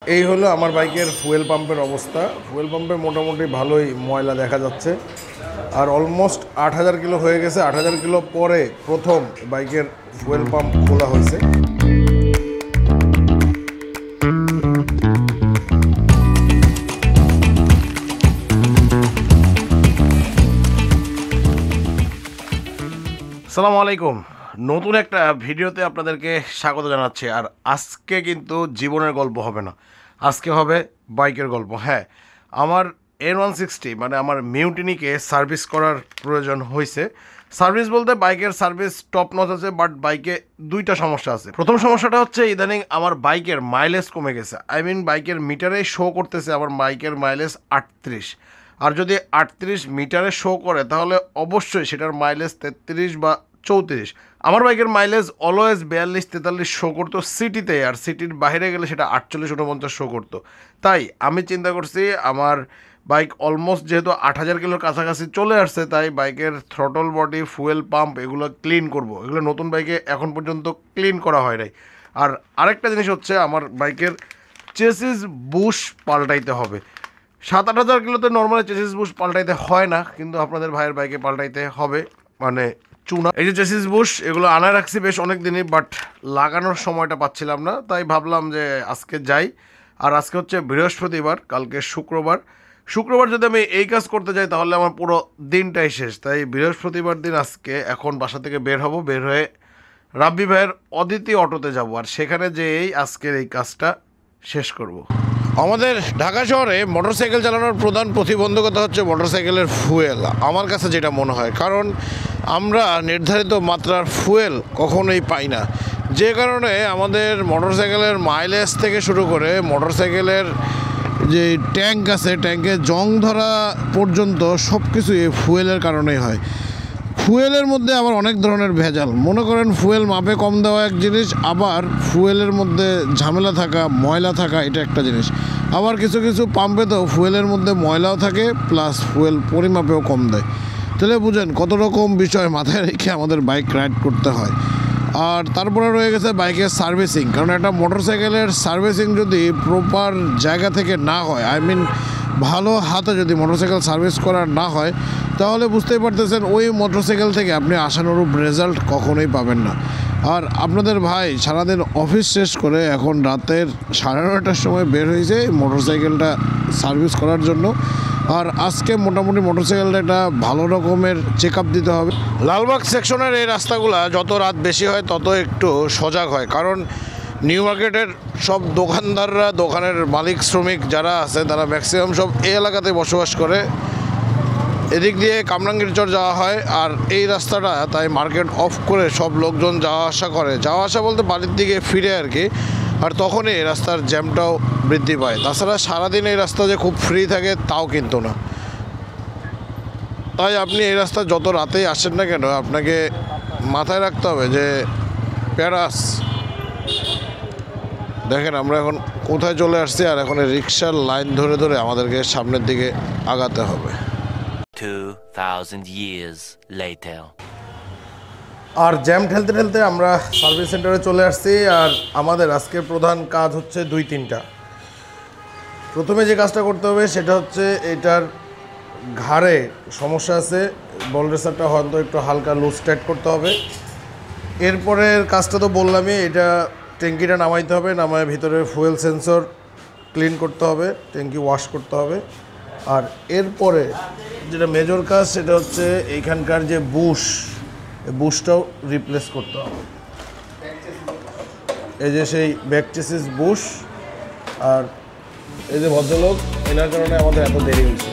এই হলো আমার বাইকের ফুয়েল পাম্পের অবস্থা। ফুয়েল পাম্পে মোটামুটি ভালোই ময়লা দেখা যাচ্ছে, আর অলমোস্ট ৮,০০০ কিলো হয়ে গেছে। ৮,০০০ কিলো পরে প্রথম বাইকের ফুয়েল পাম্প খোলা হয়েছে। আসসালামু আলাইকুম, নতুন একটা ভিডিওতে আপনাদেরকে স্বাগত জানাচ্ছি। আর আজকে কিন্তু জীবনের গল্প হবে না, আজকে হবে বাইকের গল্প। হ্যাঁ, আমার N160 মানে আমার মিউটিনিকে সার্ভিস করার প্রয়োজন হয়েছে। সার্ভিস বলতে বাইকের সার্ভিস টপ নচ আছে, বাট বাইকে দুইটা সমস্যা আছে। প্রথম সমস্যাটা হচ্ছে ইদানিং আমার বাইকের মাইলেজ কমে গেছে। বাইকের মিটারে শো করতেছে আমার বাইকের মাইলেজ 38, আর যদি 38 মিটারে শো করে তাহলে অবশ্যই সেটার মাইলেজ 33 বা 34। আমার বাইকের মাইলেজ অলওয়েজ 42-43 শো করতো সিটিতে, আর সিটির বাইরে গেলে সেটা 48-49 শো করতো। তাই আমি চিন্তা করছি আমার বাইক অলমোস্ট যেহেতু ৮,০০০ কিলোর কাছাকাছি চলে আসছে, তাই বাইকের থ্রটল বডি, ফুয়েল পাম্প এগুলো ক্লিন করব। এগুলো নতুন বাইকে এখন পর্যন্ত ক্লিন করা হয় নাই। আর আরেকটা জিনিস হচ্ছে আমার বাইকের চেসিস বুশ পাল্টাইতে হবে। ৭-৮,০০০ কিলোতে নর্মালি চেসিস বুশ পাল্টাইতে হয় না, কিন্তু আপনাদের ভাইয়ের বাইকে পাল্টাইতে হবে, মানে চুনা। এই যে চেসিস বুশ এগুলো আনা রাখছি বেশ অনেক দিনই, বাট লাগানোর সময়টা পাচ্ছিলাম না, তাই ভাবলাম যে আজকে যাই। আর আজকে হচ্ছে বৃহস্পতিবার, কালকে শুক্রবার। যদি আমি এই কাজ করতে যাই তাহলে আমার পুরো দিনটাই শেষ। তাই বৃহস্পতিবার দিন আজকে এখন বাসা থেকে বের হব, বের হয়ে রাব্বি ভাইয়ের অদিতি অটোতে যাব, আর সেখানে যেয়েই আজকের এই কাজটা শেষ করব। আমাদের ঢাকা শহরে মোটরসাইকেল চালানোর প্রধান প্রতিবন্ধকতা হচ্ছে মোটরসাইকেলের ফুয়েল, আমার কাছে যেটা মনে হয়। কারণ আমরা নির্ধারিত মাত্রার ফুয়েল কখনোই পাই না, যে কারণে আমাদের মোটরসাইকেলের মাইলেজ থেকে শুরু করে মোটরসাইকেলের যে ট্যাঙ্ক আছে, ট্যাঙ্কে জং ধরা পর্যন্ত সব কিছু এই ফুয়েলের কারণেই হয়। ফুয়েলের মধ্যে আবার অনেক ধরনের ভেজাল। মনে করেন ফুয়েল মাপে কম দেওয়া এক জিনিস, আবার ফুয়েলের মধ্যে ঝামেলা থাকা, ময়লা থাকা, এটা একটা জিনিস। আবার কিছু কিছু পাম্পে তো ফুয়েলের মধ্যে ময়লাও থাকে, প্লাস ফুয়েল পরিমাপেও কম দেয়। তাহলে বুঝেন কত রকম বিষয় মাথায় রেখে আমাদের বাইক রাইড করতে হয়। আর তারপরে রয়ে গেছে বাইকের সার্ভিসিং। কারণ একটা মোটরসাইকেলের সার্ভিসিং যদি প্রপার জায়গা থেকে না হয়, ভালো হাতে যদি মোটরসাইকেল সার্ভিস করা না হয়, তাহলে বুঝতেই পারতেছেন ওই মোটরসাইকেল থেকে আপনি আশানুরূপ রেজাল্ট কখনোই পাবেন না। আর আপনাদের ভাই সারাদিন অফিস শেষ করে এখন রাতের 9:30টার সময় বের হয়েছে মোটরসাইকেলটা সার্ভিস করার জন্য। আর আজকে মোটামুটি মোটরসাইকেলটা একটা ভালো রকমের চেক আপ দিতে হবে। লালবাগ সেকশনের এই রাস্তাগুলো যত রাত বেশি হয় তত একটু সজাগ হয়, কারণ নিউ মার্কেটের সব দোকানদাররা, দোকানের মালিক শ্রমিক যারা আছে, তারা ম্যাক্সিমাম সব এই এলাকাতে বসবাস করে। এদিক দিয়ে কামরাঙ্গীর চর যাওয়া হয়, আর এই রাস্তাটা তাই মার্কেট অফ করে সব লোকজন যাওয়া আসা করে। যাওয়া আসা বলতে বাড়ির দিকে ফিরে আর কি। আর তখনই এই রাস্তার জ্যামটাও বৃদ্ধি পায়। তাছাড়া সারাদিন এই রাস্তা যে খুব ফ্রি থাকে তাও কিন্তু না। তাই আপনি এই রাস্তা যত রাতেই আসেন না কেন, আপনাকে মাথায় রাখতে হবে যে প্যারাস। দেখেন আমরা এখন কোথায় চলে আসছি, আর এখন রিক্সার লাইন ধরে ধরে আমাদেরকে সামনের দিকে আগাতে হবে। 2000 years later. আর জ্যাম ঠেলতে ঠেলতে আমরা সার্ভিস সেন্টারে চলে আসছি। আর আমাদের আজকের প্রধান কাজ হচ্ছে 2-3টা। প্রথমে যে কাজটা করতে হবে সেটা হচ্ছে এটার ঘাড়ে সমস্যা আছে, বল রেসারটা হয়তো একটু হালকা লুজ টাইট করতে হবে। এরপরের কাজটা তো বললামই, এটা ট্যাঙ্কিটা নামাইতে হবে, নামায় ভিতরে ফুয়েল সেন্সর ক্লিন করতে হবে, ট্যাঙ্কি ওয়াশ করতে হবে। আর এরপরে যেটা মেজর কাজ সেটা হচ্ছে এইখানকার যে বুশটাও রিপ্লেস করতে হবে। এই যে সেই ব্যাক চেসিস বুশ। আর এই যে ভদ্রলোক, এনার কারণে আমাদের এত দেরি হয়েছে।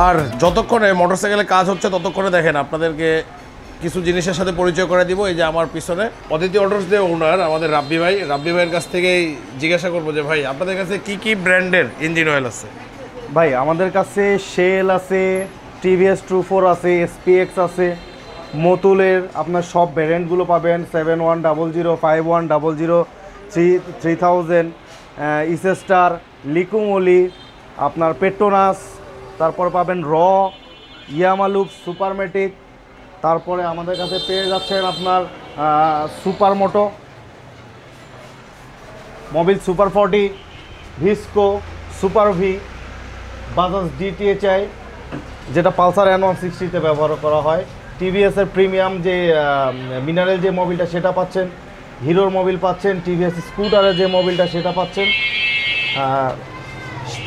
আর যতক্ষণে মোটরসাইকেলে কাজ হচ্ছে ততক্ষণে দেখেন আপনাদেরকে কিছু জিনিসের সাথে পরিচয় করে দিব। এই যে আমার পিছনে অদিতি অটোস দিয়ে ওনার আমাদের রাব্বি ভাইয়ের কাছ থেকেই জিজ্ঞাসা করবো যে ভাই আপনাদের কাছে কি কি ব্র্যান্ডের ইঞ্জিন অয়েল আছে? ভাই আমাদের কাছে শেল আছে, টিভিএস ট্রু 4 আছে, এসপিএক্স আছে, মতুলের আপনার সব ভ্যারিয়েন্টগুলো পাবেন। 7100, 5100, 3000, ইসেস্টার, লিকুমলি, আপনার পেট্রোনাস, তারপর পাবেন র, ইয়ামালুপ, সুপারমেটিক। তারপরে আমাদের কাছে পেয়ে যাচ্ছেন আপনার supermoto, Mobil super 40, Visco, super V, Bajaj DTSi যেটা পালসার N160-তে ব্যবহার করা হয়, টিভিএসের প্রিমিয়াম যে মিনারেল যে মোবিলটা সেটা পাচ্ছেন, হিরোর মোবিল পাচ্ছেন, টিভিএস স্কুটারের যে মোবিলটা সেটা পাচ্ছেন।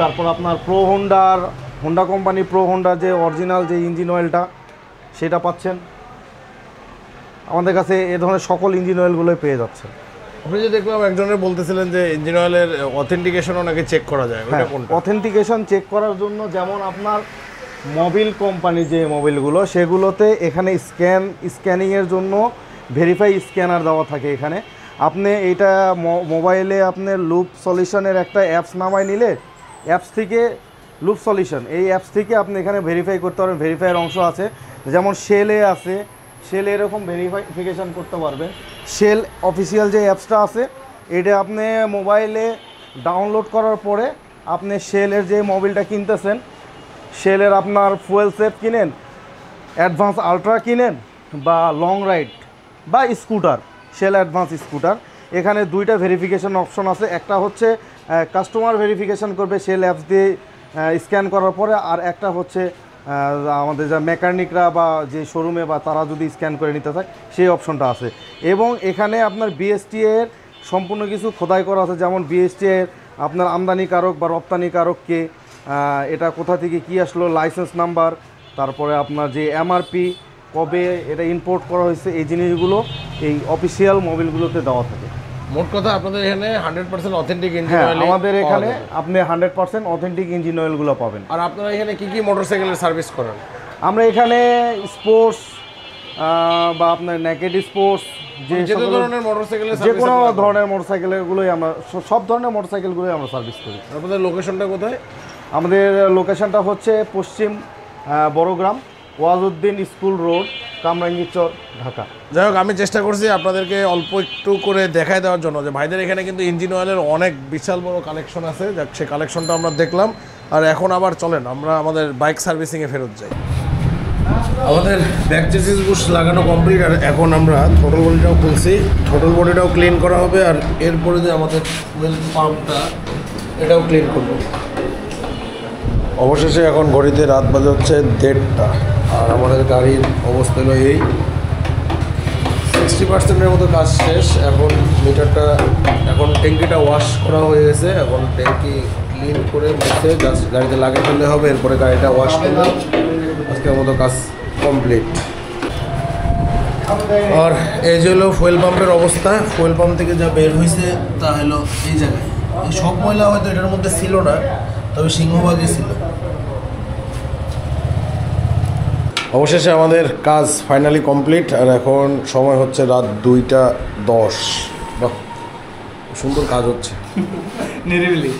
তারপর আপনার হোন্ডা কোম্পানি প্রো হোন্ডার যে অরিজিনাল যে ইঞ্জিন অয়েলটা সেটা পাচ্ছেন। আমাদের কাছে এ ধরনের সকল ইঞ্জিন অয়েলগুলোই পেয়ে যাচ্ছে। আপনি যে দেখলাম একজনের বলতেছিলেন যে ইঞ্জিন অয়েলের অথেন্টিকেশনও নাকি চেক করা যায়, ওটা কোনটা? অথেন্টিকেশন চেক করার জন্য যেমন আপনার মোবিল কোম্পানি যে মোবিলগুলো সেগুলোতে এখানে স্ক্যানিংয়ের জন্য ভেরিফাই স্ক্যানার দেওয়া থাকে। এখানে আপনি এইটা মোবাইলে আপনি লুপ সলিউশনের একটা অ্যাপস নামায় নিলে অ্যাপস থেকে লুপ সলিউশন এই অ্যাপস থেকে আপনি এখানে ভেরিফাই করতে পারবেন। ভেরিফাইয়ের অংশ আছে, যেমন শেলে আছে, শেল এরকম ভেরিফিকেশান করতে পারবেন। শেল অফিসিয়াল যে অ্যাপসটা আছে এটা আপনি মোবাইলে ডাউনলোড করার পরে আপনি শেলের যে মোবিলটা কিনতেছেন, শেলের আপনার ফুয়েল সেফ কিনেন, অ্যাডভান্স আলট্রা কিনেন বা লং রাইড বা স্কুটার, শেল অ্যাডভান্স স্কুটার, এখানে দুইটা ভেরিফিকেশান অপশন আছে। একটা হচ্ছে কাস্টমার ভেরিফিকেশান করবে শেল অ্যাপস দিয়ে স্ক্যান করার পরে, আর একটা হচ্ছে আমাদের যা মেকানিকরা বা যে শোরুমে বা তারা যদি স্ক্যান করে নিতে চায় সেই অপশনটা আছে। এবং এখানে আপনার বিএসটি এর সম্পূর্ণ কিছু খোদাই করা আছে, যেমন বিএসটি এর আপনার আমদানিকারক বা রপ্তানিকারককে, এটা কোথা থেকে কী আসলো, লাইসেন্স নাম্বার, তারপরে আপনার যে এমআরপি, কবে এটা ইম্পোর্ট করা হয়েছে, এই জিনিসগুলো এই অফিসিয়াল মোবিলগুলোতে দেওয়া থাকে। মোট কথা আপনাদের এখানে 100% অথেন্টিক ইঞ্জিন হ্যাঁ, অয়েল আমাদের এখানে আপনি 100% অথেন্টিক ইঞ্জিন অয়েলগুলো পাবেন। আর আপনারা এখানে কি কি মোটরসাইকেলের সার্ভিস করেন? আমরা এখানে স্পোর্টস বা আপনার নেকেড স্পোর্টস, যে ধরনের মোটরসাইকেলের যে কোনো ধরনের মোটরসাইকেলগুলোই আমরা সব ধরনের মোটরসাইকেলগুলোই আমরা সার্ভিস করি। আপনাদের লোকেশনটা কোথায়? আমাদের লোকেশনটা হচ্ছে পশ্চিম বড়গ্রাম, ওয়াজউদ্দিন স্কুল রোড, কামরাঙ্গীরচর, ঢাকা। যাই হোক, আমি চেষ্টা করছি আপনাদেরকে অল্প একটু করে দেখায় দেওয়ার জন্য যে ভাইদের এখানে কিন্তু ইঞ্জিন অয়েলের অনেক বিশাল বড় কালেকশন আছে। যাক, সেই কালেকশনটা আমরা দেখলাম। আর এখন আবার চলেন আমরা আমাদের বাইক সার্ভিসিংয়ে ফেরত যাই। আমাদের ব্যাক চেসিস বুশ লাগানো কমপ্লিট, আর এখন আমরা থ্রোটল বডিটাও খুলছি, থ্রোটল বডিটাও ক্লিন করা হবে, আর এরপরে যে আমাদের ফুয়েল পাম্পটা এটাও ক্লিন করব। অবশেষে এখন ঘড়িতে রাত বাজে হচ্ছে 1:30, আর আমাদের গাড়ির অবস্থা হলো এই 60%-এর মতো কাজ শেষ। এখন মিটারটা, এখন ট্যাঙ্কিটা ওয়াশ করা হয়ে গেছে, এখন ট্যাঙ্কি ক্লিন করে মুছে জাস্ট গাড়িতে লাগিয়ে ফেললে হবে। এরপরে গাড়িটা ওয়াশ করলে আজকের মতো কাজ কমপ্লিট। আর এই যে হলো ফুয়েল পাম্পের অবস্থা। ফুয়েল পাম্প থেকে যা বের হয়েছে তা হলো এই জায়গায়। এই সব ময়লা হয়তো এটার মধ্যে ছিল না, তবে সিংহভাগই ছিল। অবশেষে আমাদের কাজ ফাইনালি কমপ্লিট, আর এখন সময় হচ্ছে রাত 2:10। বাহ, সুন্দর কাজ হচ্ছে। নিরিবিলি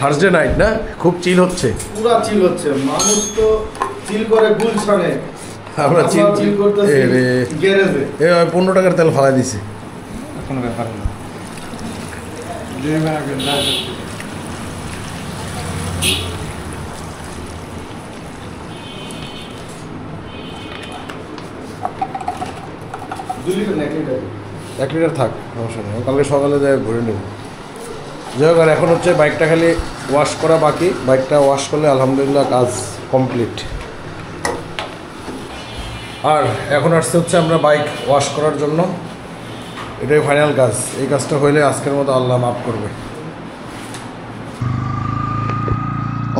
থার্সডে নাইট না, খুব চিল হচ্ছে, পুরা চিল হচ্ছে। মানুষ তো চিল করে গুলশানে, আমরা চিল করতেছি গ্যারেজে। 15 টাকার তেল ফালাই দিছি। কোনো ব্যাপার না। এক লিটার থাক, সমস্যা নেই, কালকে সকালে যাই ভরে নেব। যাই হোক, আর এখন হচ্ছে বাইকটা খালি ওয়াশ করা বাকি। বাইকটা ওয়াশ করলে আলহামদুলিল্লাহ কাজ কমপ্লিট। আর এখন আসছে হচ্ছে আমরা বাইক ওয়াশ করার জন্য, এটাই ফাইনাল কাজ। এই কাজটা হইলে আজকের মতো আল্লাহ মাফ করবে।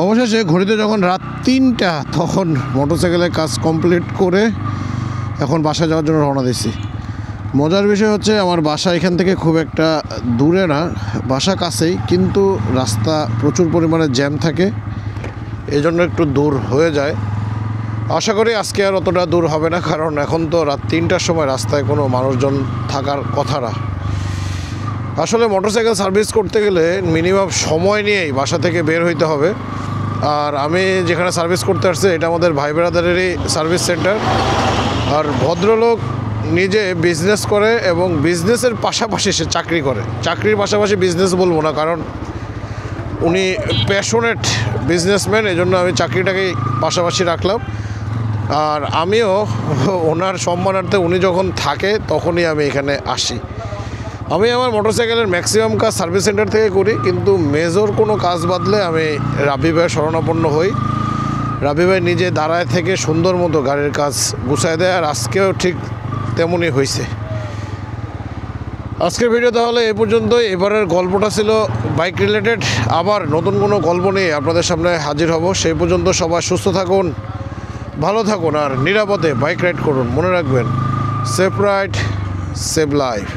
অবশেষে ঘড়িতে যখন রাত 3টা, তখন মোটরসাইকেলের কাজ কমপ্লিট করে এখন বাসায় যাওয়ার জন্য রওনা দিচ্ছি। মজার বিষয় হচ্ছে আমার বাসা এখান থেকে খুব একটা দূরে না, বাসা কাছেই, কিন্তু রাস্তা প্রচুর পরিমাণে জ্যাম থাকে, এই জন্য একটু দূর হয়ে যায়। আশা করি আজকে আর অতটা দূর হবে না, কারণ এখন তো রাত 3টার সময় রাস্তায় কোনো মানুষজন থাকার কথা না। আসলে মোটরসাইকেল সার্ভিস করতে গেলে মিনিমাম সময় নিয়েই বাসা থেকে বের হইতে হবে। আর আমি যেখানে সার্ভিস করতে আসছি এটা আমাদের ভাই ব্রাদারেরই সার্ভিস সেন্টার। আর ভদ্রলোক নিজে বিজনেস করে এবং বিজনেসের পাশাপাশি সে চাকরি করে। চাকরির পাশাপাশি বিজনেস বলবো না, কারণ উনি প্যাশনেট বিজনেসম্যান, এই জন্য আমি চাকরিটাকেই পাশাপাশি রাখলাম। আর আমিও ওনার সম্মানার্থে উনি যখন থাকে তখনই আমি এখানে আসি। আমি আমার মোটরসাইকেলের ম্যাক্সিমাম কাজ সার্ভিস সেন্টার থেকে করি, কিন্তু মেজর কোনো কাজ বাদলে আমি রাব্বি ভাইয়ের শরণাপন্ন হই। রাব্বি ভাই নিজে দাঁড়ায় থেকে সুন্দর মতো গাড়ির কাজ গুছায় দেয়, আর আজকেও ঠিক তেমনই হয়েছে। আজকের ভিডিও তাহলে এই পর্যন্তই। এবারের গল্পটা ছিল বাইক রিলেটেড। আবার নতুন কোনো গল্প নিয়ে আপনাদের সামনে হাজির হব। সেই পর্যন্ত সবাই সুস্থ থাকুন, ভালো থাকুন আর নিরাপদে বাইক রাইড করুন। মনে রাখবেন, সেফ রাইড সেভ লাইফ।